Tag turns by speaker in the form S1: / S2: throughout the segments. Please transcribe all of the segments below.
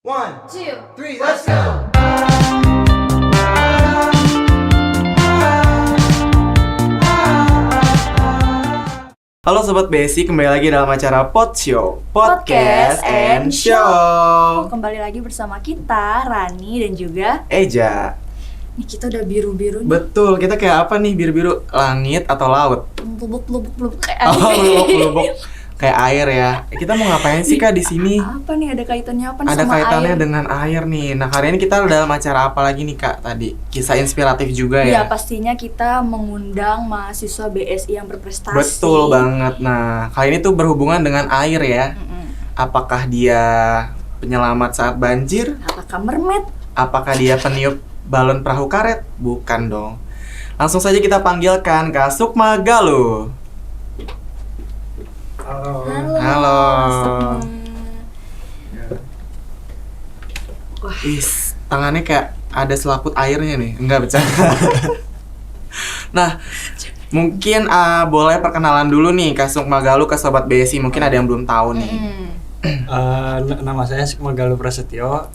S1: One,
S2: two,
S1: three, let's go! Halo Sobat BSI, kembali lagi dalam acara Pod Show, Podcast and Show.
S2: Kembali lagi bersama kita, Rani dan juga
S1: Eja.
S2: nih kita udah biru-biru nih.
S1: Betul, kita kayak apa nih biru-biru, langit atau laut?
S2: Lubuk-lubuk kayak
S1: Oh, lubuk-lubuk kayak air ya. Kita mau ngapain sih Kak di sini?
S2: Apa nih, ada kaitannya apa nih
S1: Ada
S2: sama
S1: kaitannya
S2: air?
S1: dengan air nih. Nah, hari ini kita dalam acara apa lagi nih Kak tadi? Kisah inspiratif juga
S2: Iya,
S1: ya?
S2: pastinya kita mengundang mahasiswa BSI yang berprestasi.
S1: Betul banget. Nah, kali ini tuh berhubungan dengan air ya.
S2: Mm-mm.
S1: Apakah dia penyelamat saat banjir?
S2: Apakah mermaid?
S1: Apakah dia peniup balon perahu karet? Bukan dong. Langsung saja kita panggilkan Kak Sukma Galuh.
S2: Halo.
S1: Halo.
S2: Sukma. Wah,
S1: Is, tangannya kayak ada selaput airnya nih. Enggak bercanda. Nah, mungkin boleh perkenalan dulu nih Kak Sukma Galuh ke Sobat BSI. Mungkin ada yang belum tahu nih.
S3: Nama saya Sukma Galuh Prasetyo,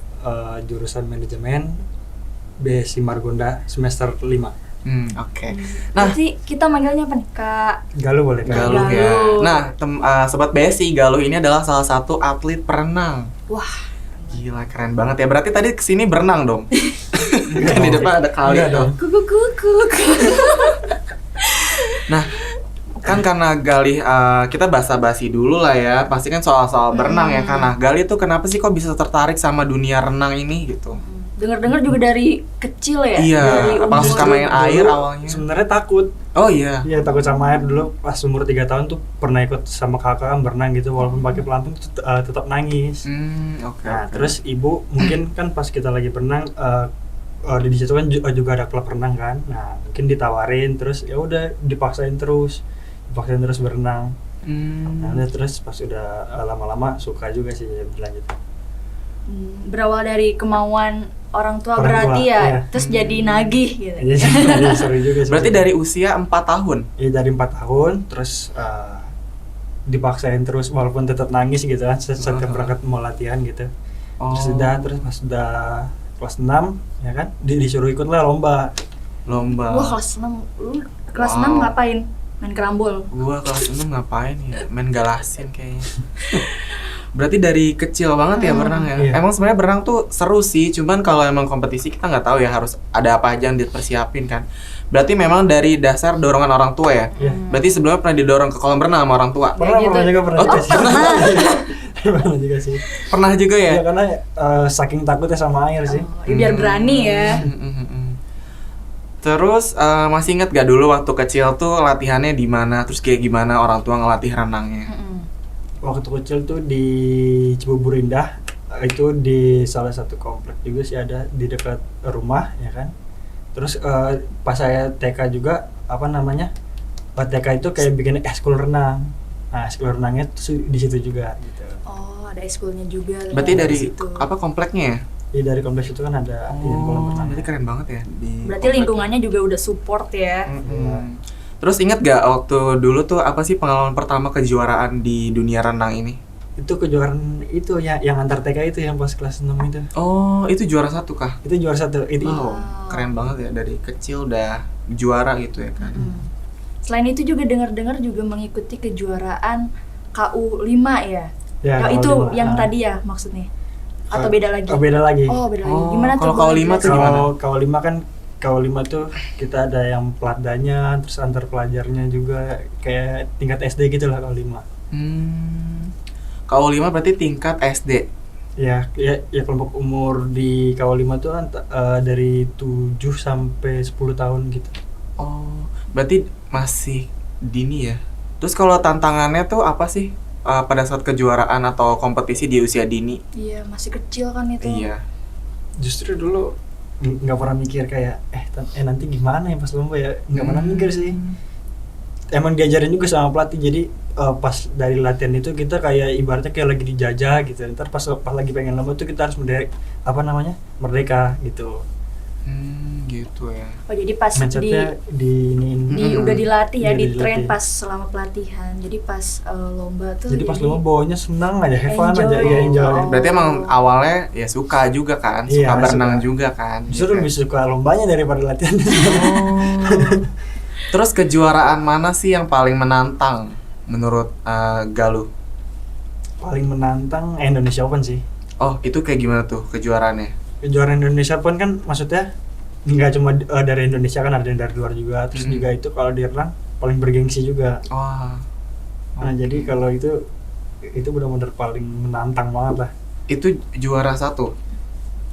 S3: jurusan manajemen BSI Margonda semester 5.
S1: Oke. Nah,
S2: berarti kita manggilnya apa nih, Kak?
S3: Galuh boleh Kak?
S1: Galuh ya.
S2: Galuh.
S1: Nah, Sobat BSI, Galuh ini adalah salah satu atlet perenang.
S2: Wah,
S1: Gila, keren banget ya. Berarti tadi kesini berenang dong? Kan di depan ada kali
S3: Enggak dong.
S2: kuku.
S1: Nah, kan karena Galih, kita basa-basi dulu lah ya. Pasti kan soal-soal berenang ya kan. Nah, Galih tuh kenapa sih kok bisa tertarik sama dunia renang ini gitu?
S2: dengar-dengar juga dari kecil ya?
S1: Iya,
S2: Dari
S1: apa
S2: umur-
S1: suka main air
S3: Dulu
S1: awalnya?
S3: Sebenarnya takut.
S1: Oh iya.
S3: Iya, takut sama air dulu pas umur 3 tahun tuh pernah ikut sama kakak kan berenang gitu, walaupun pakai pelampung tetap nangis.
S1: Oke.
S3: Nah,
S1: oke.
S3: terus ibu mungkin kan pas kita lagi berenang di situ kan juga ada klub renang kan. Nah, mungkin ditawarin terus ya udah dipaksain terus berenang. Nah, udah terus pas udah lama-lama suka juga sih berlanjut.
S2: berawal dari kemauan orang tua
S3: Orang
S2: berarti
S3: tua,
S2: ya,
S3: iya.
S2: terus jadi nagih gitu.
S3: Iya, seru juga sih.
S1: Berarti dari usia 4 tahun?
S3: Iya, dari 4 tahun terus dipaksain terus walaupun tetap nangis gitu kan setiap berangkat mau latihan gitu. Terus pas udah kelas 6 ya kan disuruh ikut lah lomba.
S1: Lomba.
S2: Wah, kelas 6. Lu kelas
S1: Wow.
S2: 6 ngapain? Main kerambol.
S1: Gua kelas 6 ngapain ya? Main galasin kayaknya. Berarti dari kecil banget ya berenang ya?
S3: Iya.
S1: Emang sebenarnya berenang tuh seru sih, cuman kalau emang kompetisi kita nggak tahu ya harus ada apa aja yang dipersiapin kan. Berarti memang dari dasar dorongan orang tua ya?
S3: Iya.
S1: Berarti sebelumnya pernah didorong ke kolam renang sama orang tua?
S3: Pernah
S2: gitu.
S3: juga pernah
S1: Oh,
S3: juga sih. Pernah juga sih.
S1: Pernah juga ya?
S3: Ya karena saking takutnya sama air sih.
S2: Ya, biar berani ya.
S1: Terus masih ingat gak dulu waktu kecil tuh latihannya di mana? Terus kayak gimana orang tua ngelatih renangnya?
S3: Waktu kecil tuh di Cibubur Indah, itu di salah satu komplek juga sih ada di dekat rumah ya kan. Terus pas saya TK juga apa namanya, TK itu kayak bikin ekskul renang. Nah, ekskul renangnya tuh di situ juga gitu.
S2: Oh, ada ekskulnya juga.
S1: Berarti dari
S2: situ.
S1: apa kompleknya ya?
S3: Jadi dari kompleks itu kan ada kolam renang.
S1: Berarti keren banget ya di
S2: Berarti
S1: komplek.
S2: lingkungannya juga udah support ya.
S1: Terus ingat gak waktu dulu tuh apa sih pengalaman pertama kejuaraan di dunia renang ini?
S3: Itu kejuaraan itu ya yang antar TK itu yang pas kelas 6 itu.
S1: Oh, itu juara 1 kah?
S3: Itu juara 1. Itu
S1: Wow, keren banget ya dari kecil udah juara gitu ya kan.
S2: Selain itu juga dengar-dengar juga mengikuti kejuaraan KU 5 ya.
S3: ya,
S2: Nah,
S3: kalau
S2: itu
S3: lima.
S2: yang tadi ya maksudnya. Atau beda lagi?
S3: Oh, beda lagi.
S2: Oh, beda lagi.
S1: Oh,
S2: Gimana
S1: kalau
S2: tuh?
S1: KU
S2: boleh
S1: 5 tuh
S2: jelasin?
S1: gimana?
S3: Kalau lima kan tuh kita ada yang pelatdanya, terus antar pelajarnya juga kayak tingkat SD gitu lah kalau 5.
S1: KU 5 berarti tingkat SD.
S3: Ya kelompok umur di KU 5 tuh dari 7 sampai 10 tahun gitu.
S1: Oh, berarti masih dini ya. Terus kalau tantangannya tuh apa sih pada saat kejuaraan atau kompetisi di usia dini?
S2: Iya, masih kecil kan itu.
S1: Iya.
S3: Justru dulu nggak pernah mikir kayak nanti gimana ya pas lomba ya, nggak pernah mikir sih. Emang diajarin juga sama pelatih, jadi pas dari latihan itu kita kayak ibaratnya kayak lagi dijajah gitu. Ntar pas lagi pengen lomba tuh kita harus merdeka gitu.
S1: Gitu ya.
S2: Oh jadi pas
S3: mindsetnya di
S2: udah dilatih ya,
S3: Iya,
S2: di train
S3: dilatih.
S2: pas selama pelatihan. Jadi pas lomba tuh
S3: jadi pas lu bawanya senang aja, have fun
S2: Enjoy.
S3: aja, ya enjoy.
S2: Oh.
S1: Berarti emang awalnya ya suka juga kan,
S3: Iya,
S1: suka berenang
S3: suka.
S1: juga kan.
S3: Justru
S1: gitu.
S3: lebih suka lombanya daripada latihan.
S1: Terus kejuaraan mana sih yang paling menantang menurut Galuh?
S3: Paling menantang Indonesia Open sih.
S1: Oh, itu kayak gimana tuh kejuaraannya?
S3: Kejuaraan Indonesia Open kan maksudnya nggak cuma dari Indonesia, kan ada yang dari luar juga. Terus juga itu kalau di renang paling bergengsi juga.
S1: Wah.
S3: Nah jadi kalau itu benar-benar paling menantang banget lah.
S1: Itu juara 1.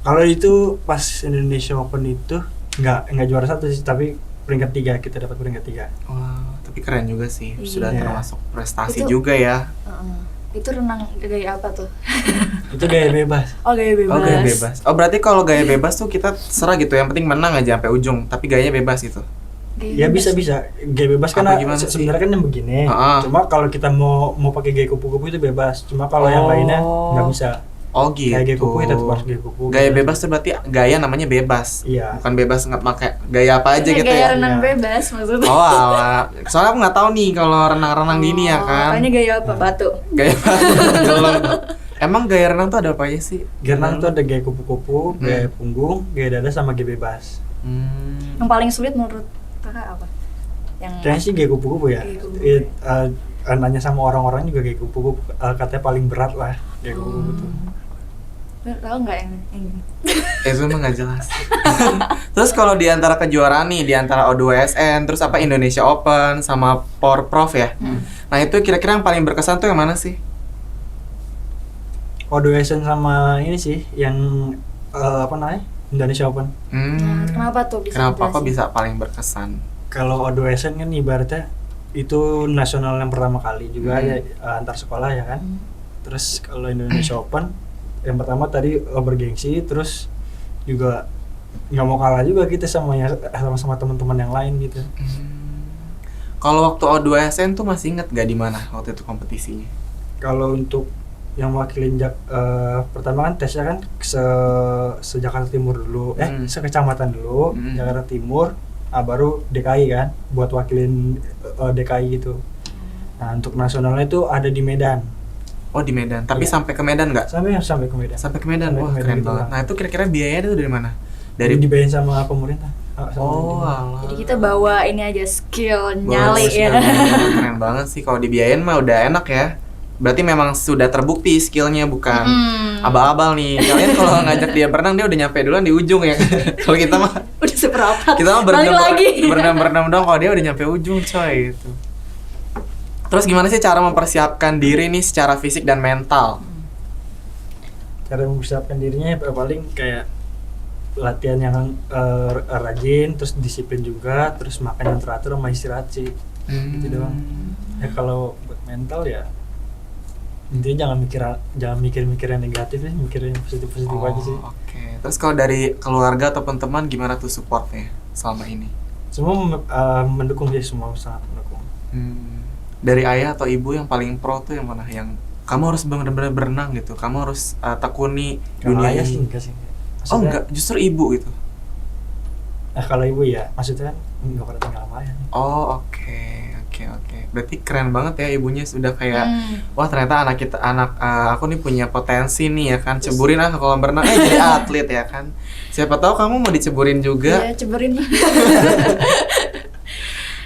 S3: Kalau itu pas Indonesia Open itu nggak juara 1 sih, tapi peringkat 3, kita dapat peringkat 3.
S1: Wah, tapi keren juga sih. Sudah
S2: Iya.
S1: termasuk prestasi
S2: Itu-
S1: juga ya.
S2: Itu renang gaya apa tuh?
S3: Itu gaya bebas.
S2: Oh gaya bebas.
S1: Oh, gaya bebas. Oh, berarti kalau gaya bebas tuh kita serah gitu, yang penting menang aja sampai ujung, tapi gayanya bebas gitu.
S2: Gaya
S3: Ya
S2: bebas.
S3: bisa. Gaya bebas kan
S1: Apa gimana sih?
S3: sebenarnya kan yang begini.
S1: Ah.
S3: Cuma kalau kita mau pakai gaya kupu-kupu itu bebas. Cuma kalau yang lainnya nggak bisa.
S1: Oh gitu.
S3: Kayak gaya kupu kita tetap harus gaya kupu.
S1: Gaya
S3: gitu.
S1: bebas tuh berarti gaya namanya bebas.
S3: Iya.
S1: Bukan bebas nggak pakai gaya apa aja
S2: Iya,
S1: gitu
S2: gaya
S1: ya.
S2: renang
S3: Iya.
S2: bebas maksudnya.
S1: Oh, alah. Soalnya aku nggak tahu nih kalau renang-renang gini ya kan.
S2: Makanya gaya apa? Batu.
S1: Gaya gelem. Emang gaya renang tuh ada apa aja sih?
S3: Gaya renang tuh ada gaya kupu-kupu, gaya
S1: Hmm.
S3: punggung, gaya dada sama gaya bebas.
S2: Yang paling sulit menurut kakak apa? Yang
S3: Kayaknya sih gaya kupu-kupu ya.
S2: Gaya kupu-kupu.
S3: Nanya sama orang-orang juga gaya kupu-kupu katanya paling berat lah gaya kupu-kupu tuh.
S2: Tahu nggak yang ini?
S1: Itu mah nggak jelas. Terus kalau di antara kejuaraan nih, di antara O2SN, terus apa Indonesia Open sama Porprov ya. Nah itu kira-kira yang paling berkesan tuh yang mana sih?
S3: O2SN sama ini sih yang apa namanya? Indonesia Open.
S2: Nah, kenapa tuh bisa?
S1: Kenapa kok
S2: dijelasin?
S1: bisa paling berkesan?
S3: Kalau O2SN kan ibaratnya itu nasional yang pertama kali juga ya, antar sekolah ya kan. Terus kalau Indonesia Open yang pertama tadi bergengsi, terus juga nggak mau kalah juga kita sama teman-teman yang lain gitu.
S1: Kalau waktu O2SN tuh masih inget gak di mana waktu itu kompetisinya?
S3: Kalau untuk yang wakilin pertama kan tesnya kan se Jakarta Timur dulu, sekecamatan dulu, Jakarta Timur, baru DKI kan buat wakilin DKI gitu. Nah untuk nasionalnya itu ada di Medan.
S1: Oh di Medan, tapi
S3: Iya.
S1: sampai ke Medan nggak?
S3: Sampai ke Medan.
S1: Sampai ke Medan,
S3: Sampai
S1: wah
S3: ke Medan
S1: keren
S3: gitu
S1: banget.
S3: lah.
S1: Nah itu kira-kira biayanya tuh dari mana?
S3: Dari dibayarin sama pemerintah. Sama
S1: Oh
S3: pemerintah.
S1: alah.
S2: Jadi kita bawa ini aja skill
S1: Bagus
S2: nyali ya.
S1: Keren banget sih, kalau dibiayain mah udah enak ya. Berarti memang sudah terbukti skillnya, bukan abal-abal nih. Kalian kalau ngajak dia berenang dia udah nyampe duluan di ujung ya. Kalau kita mah
S2: Udah seperempat.
S1: kita mah
S2: Balik lagi.
S1: berenang dong, kalau dia udah nyampe ujung coy gitu. Terus gimana sih cara mempersiapkan diri nih secara fisik dan mental?
S3: Cara mempersiapkan dirinya ya paling kayak latihan yang rajin, terus disiplin juga, terus makan yang teratur sama istirahat sih. Gitu doang. Ya kalau buat mental ya intinya jangan mikir yang negatif ya, mikir yang positif aja sih.
S1: Oke. Terus kalau dari keluarga ataupun teman gimana tuh supportnya selama ini?
S3: Semua mendukung sih, semua sangat mendukung.
S1: Dari ayah atau ibu yang paling pro tuh yang mana? Yang kamu harus benar-benar berenang gitu, kamu harus tekuni
S3: Kalau
S1: dunia
S3: ayah sih
S1: ini.
S3: enggak sih.
S1: Oh
S3: Maksudnya,
S1: enggak, justru ibu gitu.
S3: Nah kalau ibu ya maksudnya enggak pernah tinggal sama ayah.
S1: Oh oke. Berarti keren banget ya ibunya sudah kayak wah ternyata aku nih punya potensi nih ya kan, ceburin ke kolam renang jadi atlet ya kan. Siapa tahu kamu mau diceburin juga.
S2: Iya, ceberin.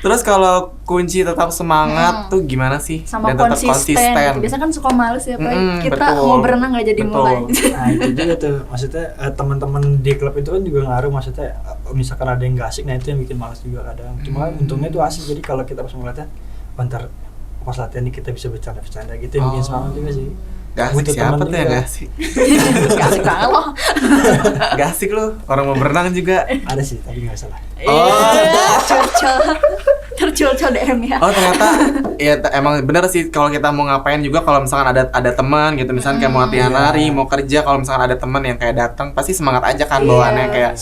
S1: Terus kalau kunci tetap semangat tuh gimana sih?
S2: Sama
S1: Dan tetap
S2: konsisten. Gitu. Biasanya kan suka males ya, Pak. Kita
S1: betul.
S2: mau berenang nggak jadi
S1: Betul.
S2: mulai.
S3: Nah itu juga tuh, maksudnya teman-teman di klub itu kan juga ngaruh, maksudnya misalkan ada yang gak asik, nah itu yang bikin malas juga kadang. Cuma untungnya itu asik, jadi kalau kita pas ngeliatnya ntar pas latihan nih kita bisa bercanda-bercanda gitu, yang bikin semangat juga sih.
S1: Gak asik
S3: Butuh
S1: siapa
S3: teman
S1: tuh yang
S3: juga.
S1: gak asik?
S2: Gak asik banget loh.
S1: Gak asik lu, orang mau berenang juga.
S3: Ada sih, tapi nggak salah.
S2: Tercul-cul DM ya.
S1: Oh ternyata ya emang bener sih, kalau kita mau ngapain juga, kalau misalkan ada teman gitu, misalkan kayak mau latihan nari, mau kerja, kalau misalkan ada teman yang kayak datang pasti semangat aja kan bawaannya, kayak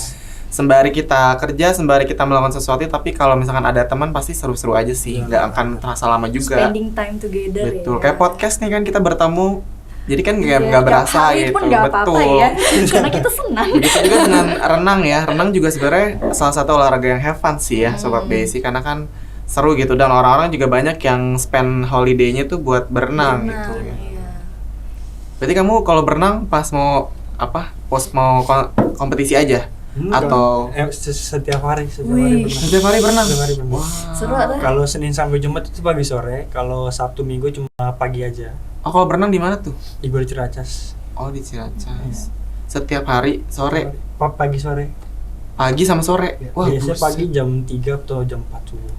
S1: sembari kita kerja, sembari kita melakukan sesuatu, tapi kalau misalkan ada teman pasti seru-seru aja sih, nggak akan terasa lama juga.
S2: Spending time together.
S1: Betul,
S2: ya.
S1: kayak podcast nih kan kita bertemu Jadi kan
S2: Iya,
S1: nggak berasa
S2: tiap hari
S1: gitu.
S2: pun nggak apa-apa
S1: Betul.
S2: ya. Karena kita senang.
S1: Begitu juga dengan renang ya. Renang juga sebenarnya salah satu olahraga yang have fun sih ya, Sobat BSI, karena kan seru gitu dan orang-orang juga banyak yang spend holiday-nya tuh buat berenang gitu ya.
S2: Iya.
S1: Berarti kamu kalau berenang pas mau mau kompetisi aja atau
S3: setiap hari
S2: Wih.
S3: berenang.
S1: setiap hari berenang?
S3: Setiap hari berenang.
S2: Seru tuh.
S3: Kalau Senin sampai Jumat itu pagi sore, kalau Sabtu Minggu cuma pagi aja.
S1: Oh, kalau berenang di mana tuh?
S3: Ibu di Ciracas.
S1: Oh, di Ciracas.
S3: Iya.
S1: Setiap hari sore,
S3: Pagi sore.
S1: pagi sama sore. Wah,
S3: Biasanya
S1: buset.
S3: pagi jam 3 atau jam 4 subuh.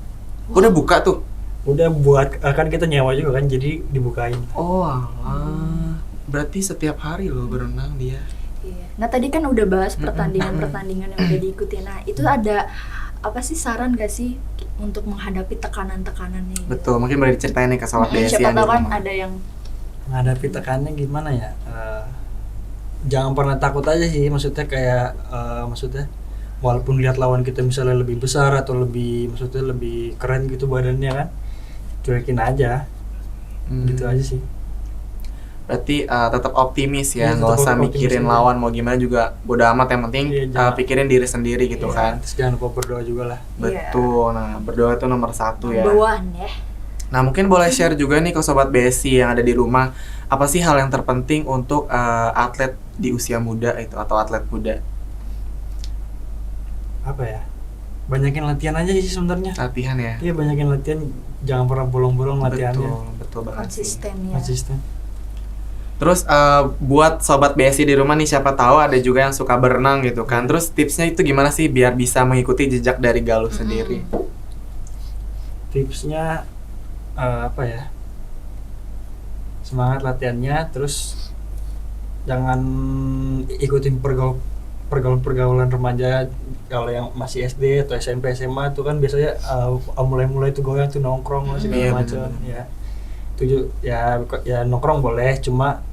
S1: Udah buka tuh.
S3: Udah buat kan kita nyewa juga kan, jadi dibukain.
S1: Oh, alah. Berarti setiap hari loh berenang dia.
S2: Iya. Nah tadi kan udah bahas pertandingan-pertandingan yang udah diikuti. Nah itu ada apa sih saran gak sih untuk menghadapi tekanan-tekanannya? Gitu?
S1: Betul, mungkin boleh diceritain nih ke Sobat BSI
S2: Siapa
S1: yang di
S2: tahu kan
S1: rumah.
S2: ada yang
S3: Menghadapi tekannya gimana ya? Jangan pernah takut aja sih, maksudnya kayak maksudnya walaupun lihat lawan kita misalnya lebih besar atau lebih keren gitu badannya kan, cuekin aja. Gitu aja sih.
S1: Berarti tetap optimis ya,
S3: Iya,
S1: nggak
S3: tetap
S1: usah
S3: optimis
S1: mikirin
S3: aja.
S1: lawan mau gimana juga bodo amat, yang penting
S3: Iya, jangan.
S1: pikirin diri sendiri gitu
S3: Iya,
S1: kan.
S3: Terus jangan lupa berdoa juga lah.
S1: Betul, nah berdoa itu nomor satu ya.
S2: bawaan ya.
S1: Nah mungkin boleh share juga nih ke Sobat BSI yang ada di rumah, apa sih hal yang terpenting untuk atlet di usia muda itu atau atlet muda?
S3: Apa ya? Banyakin latihan aja sih sebenarnya.
S1: Latihan ya?
S3: Iya, banyakin latihan, jangan pernah bolong-bolong latihannya.
S1: Betul banget sih.
S2: Konsisten ya.
S3: Konsisten.
S1: Terus buat Sobat BSI di rumah nih, siapa tahu ada juga yang suka berenang gitu kan. Terus tipsnya itu gimana sih biar bisa mengikuti jejak dari Galuh sendiri?
S3: Tipsnya apa ya? Semangat latihannya, terus jangan ikutin pergaulan remaja. Kalau yang masih SD atau SMP SMA itu kan biasanya mulai-mulai itu goyang tuh nongkrong segala
S1: Iya,
S3: macam
S1: bener-bener.
S3: ya. Itu ya nongkrong boleh, cuma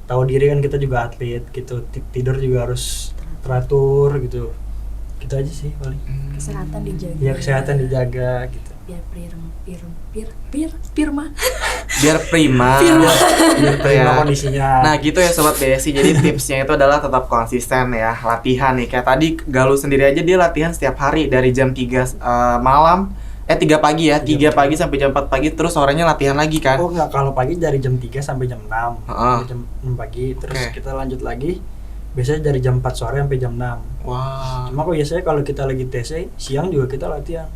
S3: tahu diri kan, kita juga atlet gitu. Tidur juga harus teratur gitu. Gitu aja sih paling.
S2: Kesehatan dijaga.
S3: Ya kesehatan dijaga gitu.
S2: Biar Pirma.
S1: Biar prima.
S3: Biar
S1: Gitu ya.
S3: kondisinya.
S1: Nah gitu ya Sobat BSI, jadi tipsnya itu adalah tetap konsisten ya, latihan nih. Kayak tadi Galuh sendiri aja dia latihan setiap hari dari jam 3 malam, 3 pagi ya, 3 pagi sampai jam 4 pagi, terus sorenya latihan lagi kan.
S3: Oh enggak, kalau pagi dari jam 3 sampai jam 6.
S1: Heeh.
S3: Jam 6 pagi, terus
S1: Oke.
S3: kita lanjut lagi. Biasanya dari jam 4 sore sampai jam 6.
S1: Wah.
S3: Cuma kok biasanya kalau kita lagi TC, siang juga kita latihan.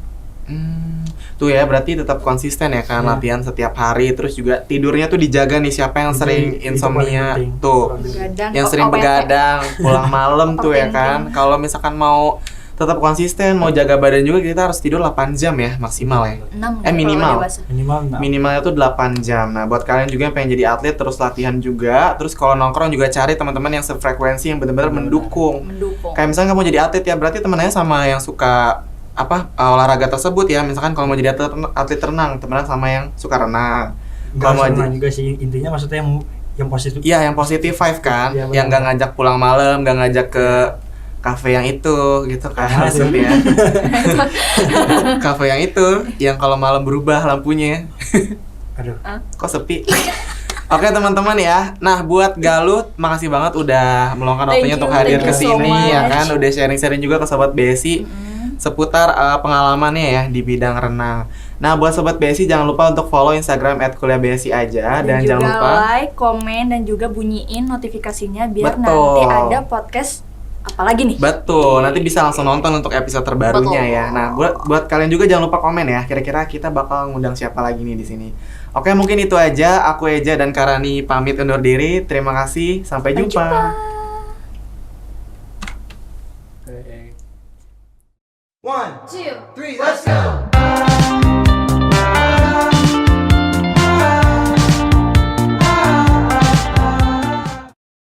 S1: Tuh ya, berarti tetap konsisten ya kan,
S3: Iya.
S1: latihan setiap hari. Terus juga tidurnya tuh dijaga nih, siapa yang
S3: Itu-
S1: sering
S3: itu paling
S1: insomnia
S3: penting.
S1: tuh,
S2: Begadang.
S1: yang sering begadang pulang malam tuh ya kan.
S2: Penting.
S1: Kalau misalkan mau tetap konsisten, mau jaga badan juga, kita harus tidur 8 jam ya maksimal ya.
S2: 6
S1: minimal.
S3: Minimal 6.
S1: Minimalnya tuh 8 jam. Nah, buat kalian juga yang pengen jadi atlet, terus latihan juga. Terus kalau nongkrong juga cari teman-teman yang sefrekuensi, yang benar-benar mendukung. Kayak misalnya kamu jadi atlet ya, berarti temennya sama yang suka olahraga tersebut ya. Misalkan kalau mau jadi atlet renang, temenan sama yang suka renang.
S3: Enggak
S1: Kalau mau
S3: sama juga sih, intinya maksudnya yang positif.
S1: Iya, yang positif vibe kan,
S3: Iya,
S1: yang
S3: benar.
S1: gak ngajak pulang malam, gak ngajak ke kafe yang itu gitu kan,
S3: Nah,
S1: maksudnya. Kafe yang itu, yang kalau malam berubah lampunya.
S3: Aduh.
S1: Kok sepi? Oke teman-teman ya. Nah buat Galuh, makasih banget udah meluangkan waktunya untuk hadir ke
S2: thank you so
S1: sini ya
S2: much.
S1: kan, udah sharing-sharing juga ke Sobat BSI seputar pengalamannya ya di bidang renang. Nah buat Sobat BSI jangan lupa untuk follow Instagram @kuliahbsi aja dan
S2: juga
S1: jangan lupa
S2: like, komen, dan juga bunyiin notifikasinya biar
S1: Betul.
S2: nanti ada podcast apalagi nih.
S1: betul, nanti bisa langsung nonton untuk episode terbarunya
S2: Betul.
S1: ya. Nah buat kalian juga jangan lupa komen ya, kira-kira kita bakal ngundang siapa lagi nih di sini. Oke mungkin itu aja, aku Eja dan Karani pamit undur diri. Terima kasih, sampai jumpa.
S4: One, two, three, let's go!